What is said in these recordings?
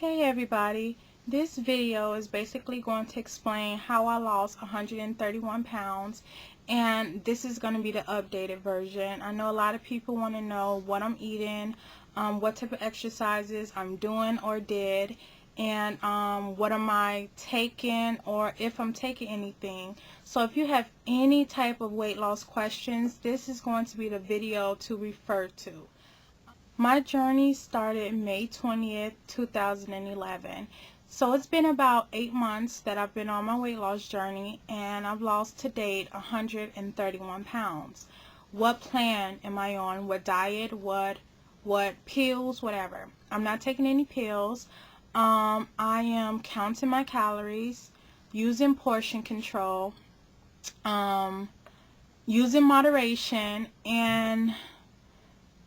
Hey everybody, this video is basically going to explain how I lost 131 pounds, and this is going to be the updated version. I know a lot of people want to know what I'm eating, what type of exercises I'm doing or did, and what am I taking or if I'm taking anything. So if you have any type of weight loss questions, this is going to be the video to refer to. My journey started May 20th, 2011. So it's been about 8 months that I've been on my weight loss journey, and I've lost to date 131 pounds. What plan am I on? What diet? What pills? Whatever. I'm not taking any pills. I am counting my calories, using portion control, using moderation, and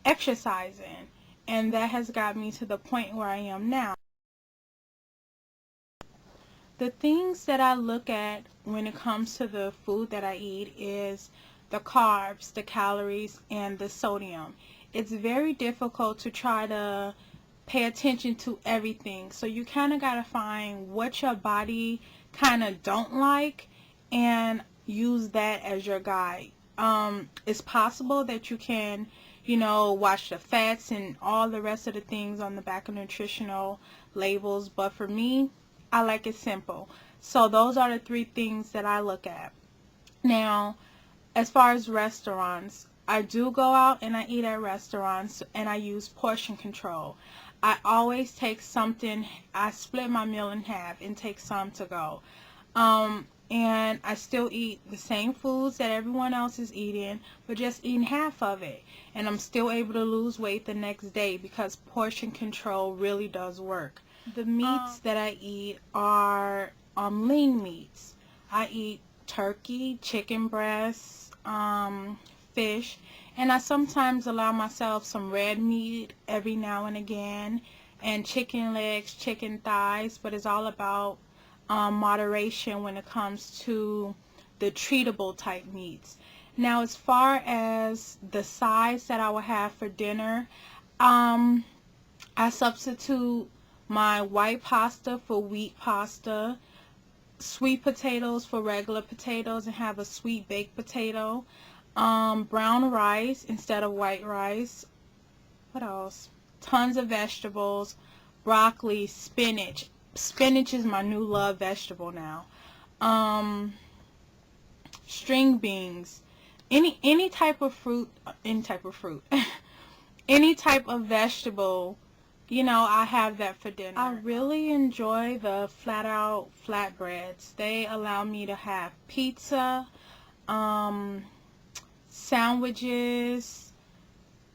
exercising, and that has got me to the point where I am now. The things that I look at when it comes to the food that I eat is the carbs, the calories, and the sodium. It's very difficult to try to pay attention to everything, so you kind of got to find what your body kind of don't like and use that as your guide. It's possible that you can watch the fats and all the rest of the things on the back of nutritional labels, but for me, I like it simple. So those are the three things that I look at. Now, as far as restaurants, I do go out and I eat at restaurants, and I use portion control. I always take something. I split my meal in half and take some to go. And I still eat the same foods that everyone else is eating, but just eating half of it. And I'm still able to lose weight the next day because portion control really does work. The meats that I eat are lean meats. I eat turkey, chicken breasts, fish, and I sometimes allow myself some red meat every now and again, and chicken legs, chicken thighs, but it's all about moderation when it comes to the treatable type meats. Now, as far as the sides that I will have for dinner, I substitute my white pasta for wheat pasta, sweet potatoes for regular potatoes, and have a sweet baked potato, brown rice instead of white rice. What else? Tons of vegetables, broccoli, spinach. Spinach is my new love vegetable now. String beans, any type of fruit, any type of vegetable, I have that for dinner. I really enjoy the flat out flatbreads. They allow me to have pizza, sandwiches,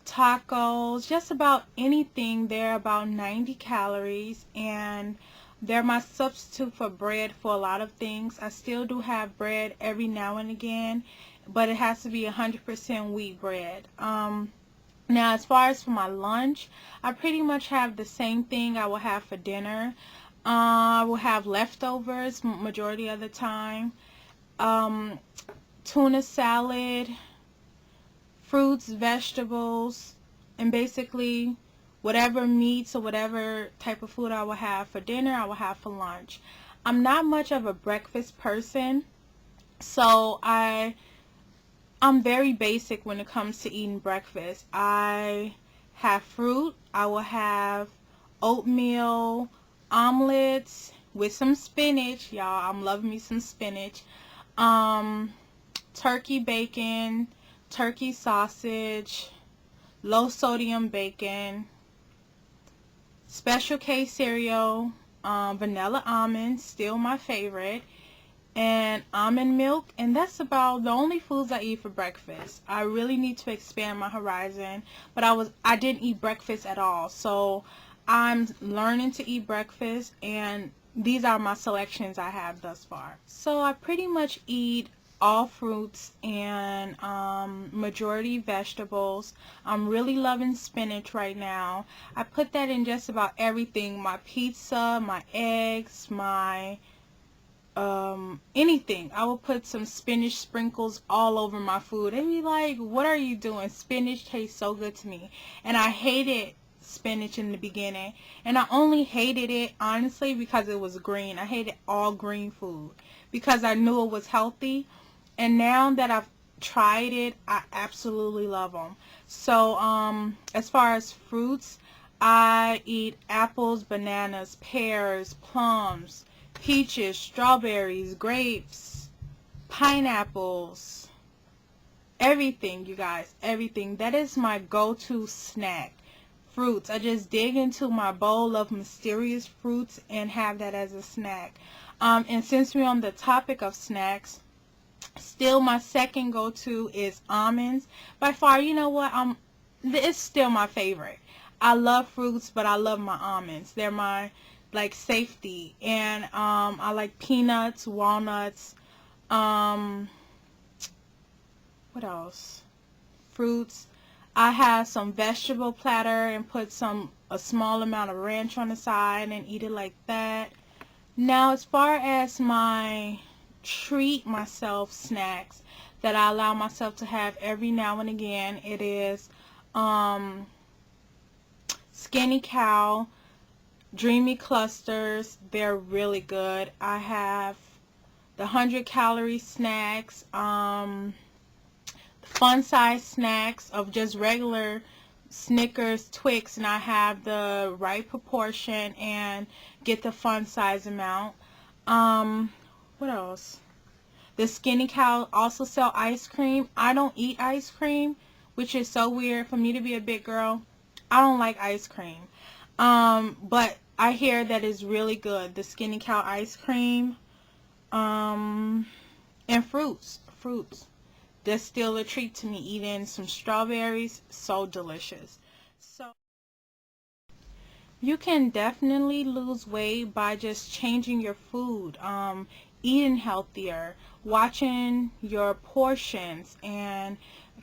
tacos, just about anything. They're about 90 calories, and they're my substitute for bread for a lot of things. I still do have bread every now and again, but it has to be 100% wheat bread. Now, as far as for my lunch, I pretty much have the same thing I will have for dinner. I will have leftovers majority of the time. Tuna salad, fruits, vegetables, and basically whatever meats or whatever type of food I will have for dinner, I will have for lunch. I'm not much of a breakfast person, so I'm very basic when it comes to eating breakfast. I have fruit. I will have oatmeal, omelets with some spinach. Y'all, I'm loving me some spinach. Turkey bacon, turkey sausage, low sodium bacon, Special K cereal, vanilla almonds, still my favorite, and almond milk, and that's about the only foods I eat for breakfast. I really need to expand my horizon, but I didn't eat breakfast at all, so I'm learning to eat breakfast, and these are my selections I have thus far. So I pretty much eat all fruits and majority vegetables. I'm really loving spinach right now. I put that in just about everything: my pizza, my eggs, my anything. I will put some spinach sprinkles all over my food. They be like, what are you doing? Spinach tastes so good to me, and I hate it spinach in the beginning, and I only hated it honestly because it was green. I hated all green food because I knew it was healthy, and now that I've tried it, I absolutely love them. So as far as fruits, I eat apples, bananas, pears, plums, peaches, strawberries, grapes, pineapples, everything, you guys, everything. That is my go-to snack. Fruits. I just dig into my bowl of mysterious fruits and have that as a snack. And since we're on the topic of snacks, still my second go-to is almonds. By far, you know what? It's still my favorite. I love fruits, but I love my almonds. They're my like safety. And I like peanuts, walnuts, what else? Fruits. I have some vegetable platter and put a small amount of ranch on the side and eat it like that. Now, as far as my treat myself snacks that I allow myself to have every now and again, it is Skinny Cow Dreamy Clusters. They're really good. I have the 100-calorie snacks, fun size snacks of just regular Snickers, Twix, and I have the right proportion and get the fun size amount. What else? The Skinny Cow also sell ice cream. I don't eat ice cream, which is so weird for me to be a big girl. I don't like ice cream. But I hear that it's really good. The Skinny Cow ice cream. And fruits. That's still a treat to me. Eating some strawberries, so delicious. So you can definitely lose weight by just changing your food, eating healthier, watching your portions and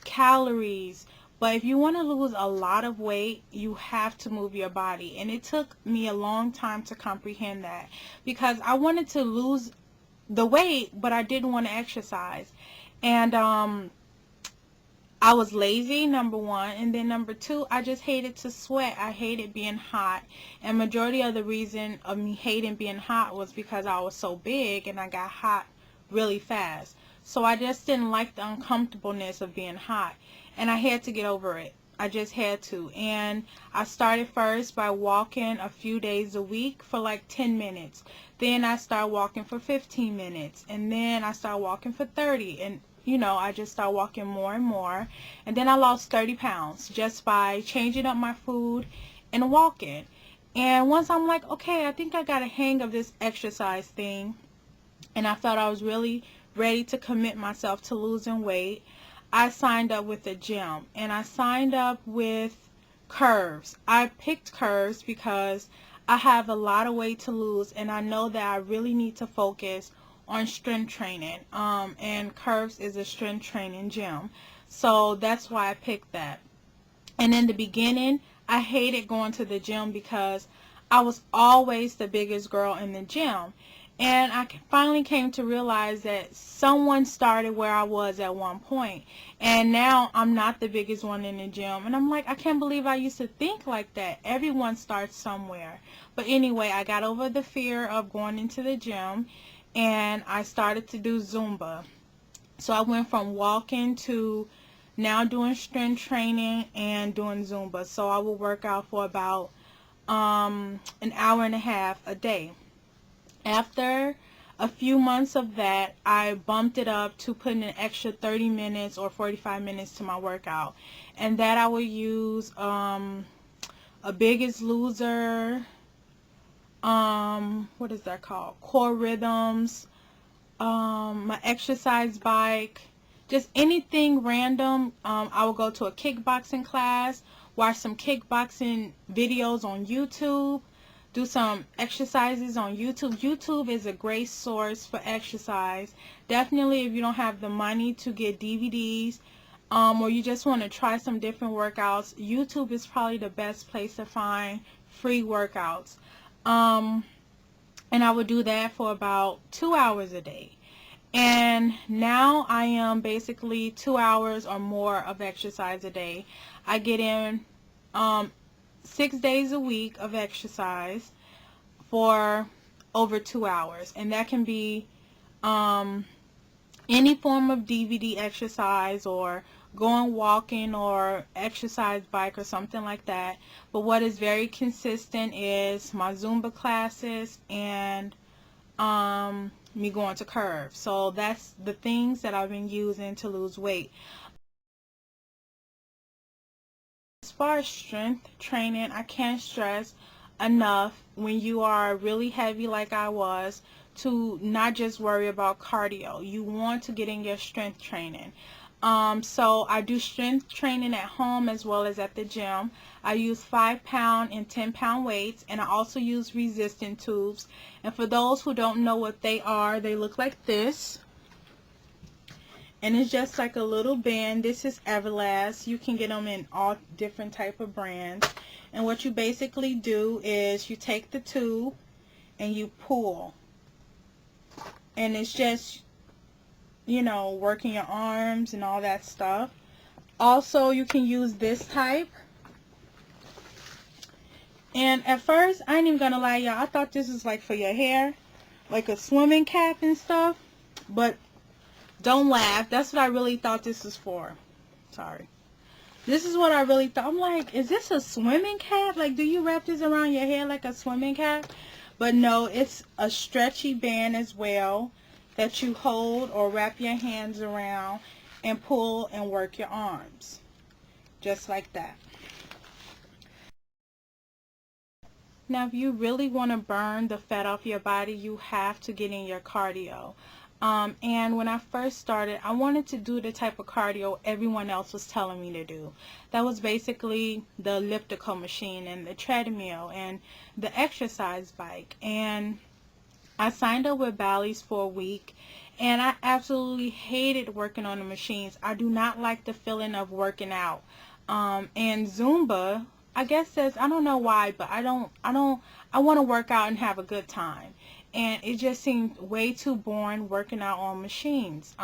calories. But if you want to lose a lot of weight, you have to move your body. And it took me a long time to comprehend that, because I wanted to lose the weight, but I didn't want to exercise. And I was lazy, number one, and then number two, I just hated to sweat. I hated being hot, and majority of the reason of me hating being hot was because I was so big and I got hot really fast. So I just didn't like the uncomfortableness of being hot, and I had to get over it. I just had to. And I started first by walking a few days a week for like 10 minutes. Then I started walking for 15 minutes, and then I started walking for 30, and I just started walking more and more. And then I lost 30 pounds just by changing up my food and walking. And once I'm like, okay, I think I got a hang of this exercise thing, and I felt I was really ready to commit myself to losing weight, I signed up with a gym, and I signed up with Curves. I picked Curves because I have a lot of weight to lose, and I know that I really need to focus on strength training, and Curves is a strength training gym, so that's why I picked that. And in the beginning, I hated going to the gym because I was always the biggest girl in the gym, and I finally came to realize that someone started where I was at one point, and now I'm not the biggest one in the gym, and I'm like, I can't believe I used to think like that. Everyone starts somewhere. But anyway, I got over the fear of going into the gym, and I started to do Zumba. So I went from walking to now doing strength training and doing Zumba. So I will work out for about an hour and a half a day. After a few months of that, I bumped it up to putting an extra 30 minutes or 45 minutes to my workout. And that I will use a Biggest Loser, what is that called? Core Rhythms, my exercise bike, just anything random. I will go to a kickboxing class, watch some kickboxing videos on YouTube, do some exercises on YouTube. YouTube is a great source for exercise. Definitely if you don't have the money to get DVDs, or you just want to try some different workouts, YouTube is probably the best place to find free workouts. And I would do that for about 2 hours a day. And now I am basically 2 hours or more of exercise a day. I get in 6 days a week of exercise for over 2 hours, and that can be any form of DVD exercise or going walking or exercise bike or something like that. But what is very consistent is my Zumba classes and me going to curve. So that's the things that I've been using to lose weight. As far as strength training, I can't stress enough when you are really heavy like I was to not just worry about cardio. You want to get in your strength training. So I do strength training at home as well as at the gym. I use 5-pound and 10-pound weights, and I also use resistance tubes. And for those who don't know what they are, they look like this. And it's just like a little band. This is Everlast. You can get them in all different type of brands. And what you basically do is you take the tube and you pull. And it's just, you know, working your arms and all that stuff. Also, you can use this type. And at first, I ain't even gonna lie, y'all, I thought this was like for your hair, like a swimming cap and stuff. But don't laugh. That's what I really thought this was for. Sorry. This is what I really thought. I'm like, is this a swimming cap? Like, do you wrap this around your hair like a swimming cap? But no, it's a stretchy band as well that you hold or wrap your hands around and pull and work your arms. Just like that. Now, if you really want to burn the fat off your body, you have to get in your cardio. And when I first started, I wanted to do the type of cardio everyone else was telling me to do. That was basically the elliptical machine and the treadmill and the exercise bike. And I signed up with Bally's for a week, and I absolutely hated working on the machines. I do not like the feeling of working out. And Zumba, I guess says, I don't know why, but I want to work out and have a good time. And it just seemed way too boring working out on machines.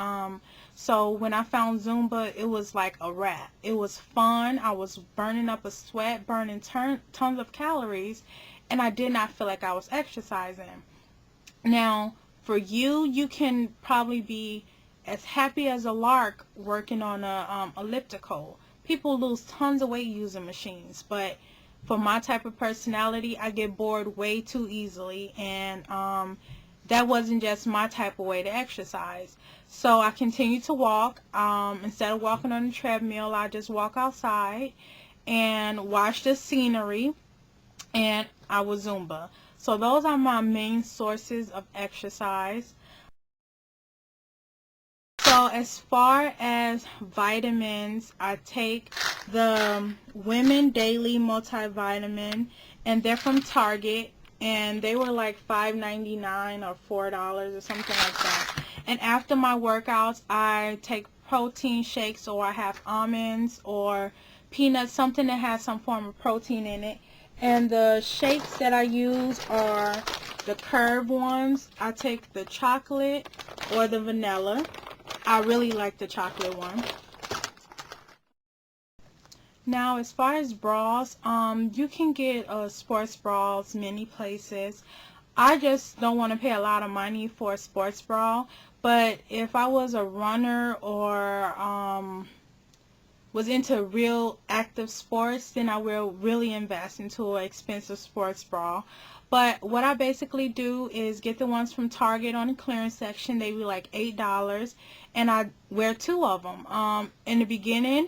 So when I found Zumba, it was like a wrap. It was fun. I was burning up a sweat, burning tons of calories, and I did not feel like I was exercising. Now, for you, you can probably be as happy as a lark working on a elliptical. People lose tons of weight using machines, but for my type of personality, I get bored way too easily, and that wasn't just my type of way to exercise. So I continued to walk. Instead of walking on the treadmill, I just walk outside and watch the scenery, and I was Zumba. So those are my main sources of exercise. So as far as vitamins, I take the Women Daily Multivitamin, and they're from Target, and they were like $5.99 or $4 or something like that. And after my workouts, I take protein shakes, or I have almonds or peanuts, something that has some form of protein in it. And the shakes that I use are the curved ones. I take the chocolate or the vanilla. I really like the chocolate one. Now, as far as bras, you can get sports bras many places. I just don't want to pay a lot of money for a sports bra, but if I was a runner or was into real active sports, then I will really invest into an expensive sports bra. But what I basically do is get the ones from Target on the clearance section. They be like $8, and I wear 2 of them. In the beginning,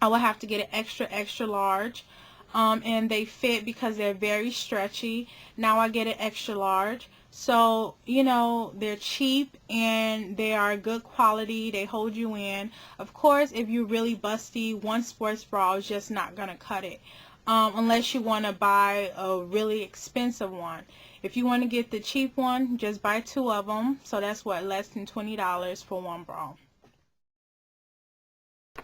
I would have to get an extra large, and they fit because they're very stretchy. Now I get an extra large. So, you know, they're cheap and they are good quality. They hold you in. Of course, if you're really busty, one sports bra is just not going to cut it. Unless you want to buy a really expensive one. If you want to get the cheap one, just buy 2 of them. So that's what, less than $20 for one bra.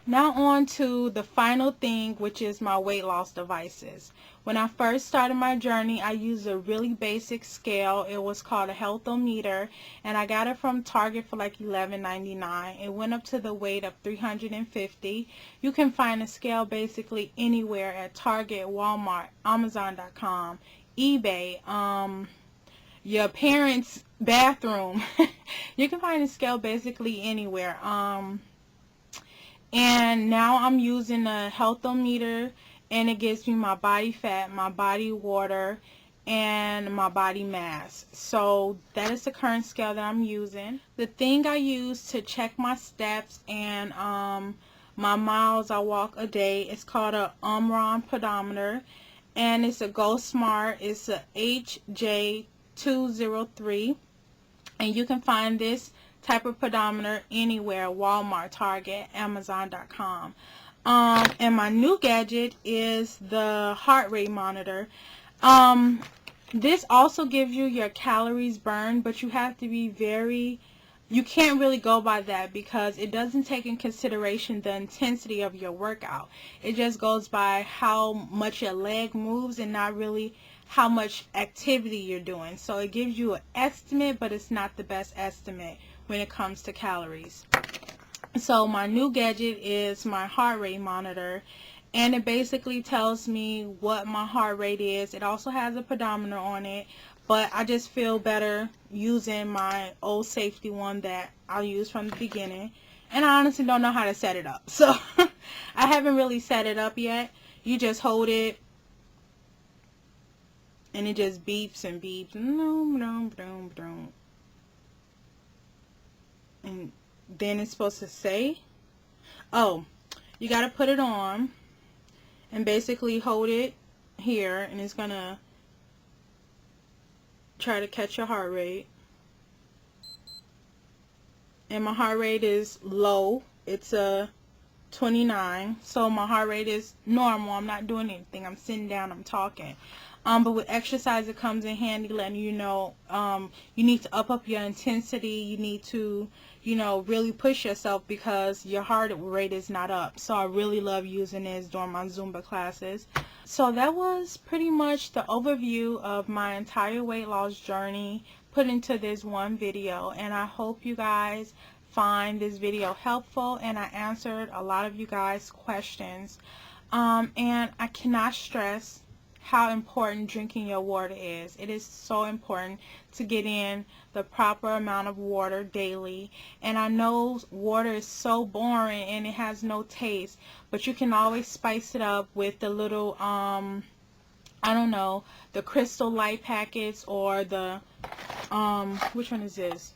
Now on to the final thing, which is my weight loss devices. When I first started my journey, I used a really basic scale. It was called a healthometer, and I got it from Target for like $11.99. It went up to the weight of 350. You can find a scale basically anywhere at Target, Walmart, Amazon.com, eBay, your parents' bathroom. You can find a scale basically anywhere. And now I'm using a healthometer, and it gives me my body fat, my body water, and my body mass. So that is the current scale that I'm using. The thing I use to check my steps and my miles I walk a day is called a Omron pedometer, and it's a Go Smart. It's a HJ203, and you can find this type of pedometer anywhere: Walmart, Target, Amazon.com. And my new gadget is the heart rate monitor. This also gives you your calories burned, but you have to be you can't really go by that because it doesn't take in consideration the intensity of your workout. It just goes by how much your leg moves and not really how much activity you're doing. So it gives you an estimate, but it's not the best estimate when it comes to calories. So my new gadget is my heart rate monitor, and it basically tells me what my heart rate is. It also has a pedometer on it, but I just feel better using my old safety one that I used from the beginning, and I honestly don't know how to set it up, so I haven't really set it up yet. You just hold it and it just beeps and beeps, and then it's supposed to say, oh, you got to put it on and basically hold it here, and it's going to try to catch your heart rate. And my heart rate is low. It's a 29, so my heart rate is normal. I'm not doing anything. I'm sitting down, I'm talking. But with exercise, it comes in handy letting you know you need to up your intensity. You need to, really push yourself because your heart rate is not up. So I really love using this during my Zumba classes. So that was pretty much the overview of my entire weight loss journey put into this one video, and I hope you guys find this video helpful and I answered a lot of you guys' questions. And I cannot stress how important drinking your water is. It is so important to get in the proper amount of water daily. And I know water is so boring and it has no taste, but you can always spice it up with the little I don't know, the Crystal Light packets, or the which one is this?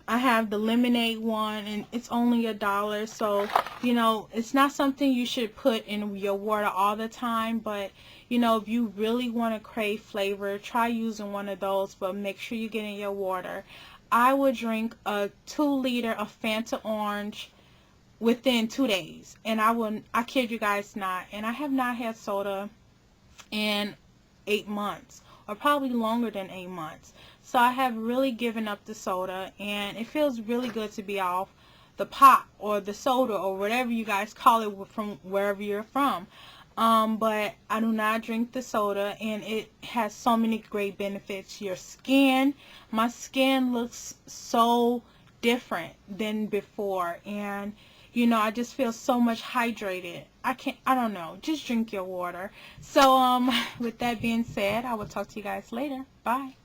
I have the lemonade one, and it's only $1. So, it's not something you should put in your water all the time, but, if you really want to crave flavor, try using one of those, but make sure you get in your water. I would drink a 2-liter of Fanta Orange within 2 days, and I kid you guys not, and I have not had soda in 8 months, or probably longer than 8 months. So I have really given up the soda, and it feels really good to be off the pop or the soda or whatever you guys call it from wherever you're from. But I do not drink the soda, and it has so many great benefits. Your skin, my skin looks so different than before, and I just feel so much hydrated. I don't know, just drink your water. So with that being said, I will talk to you guys later. Bye.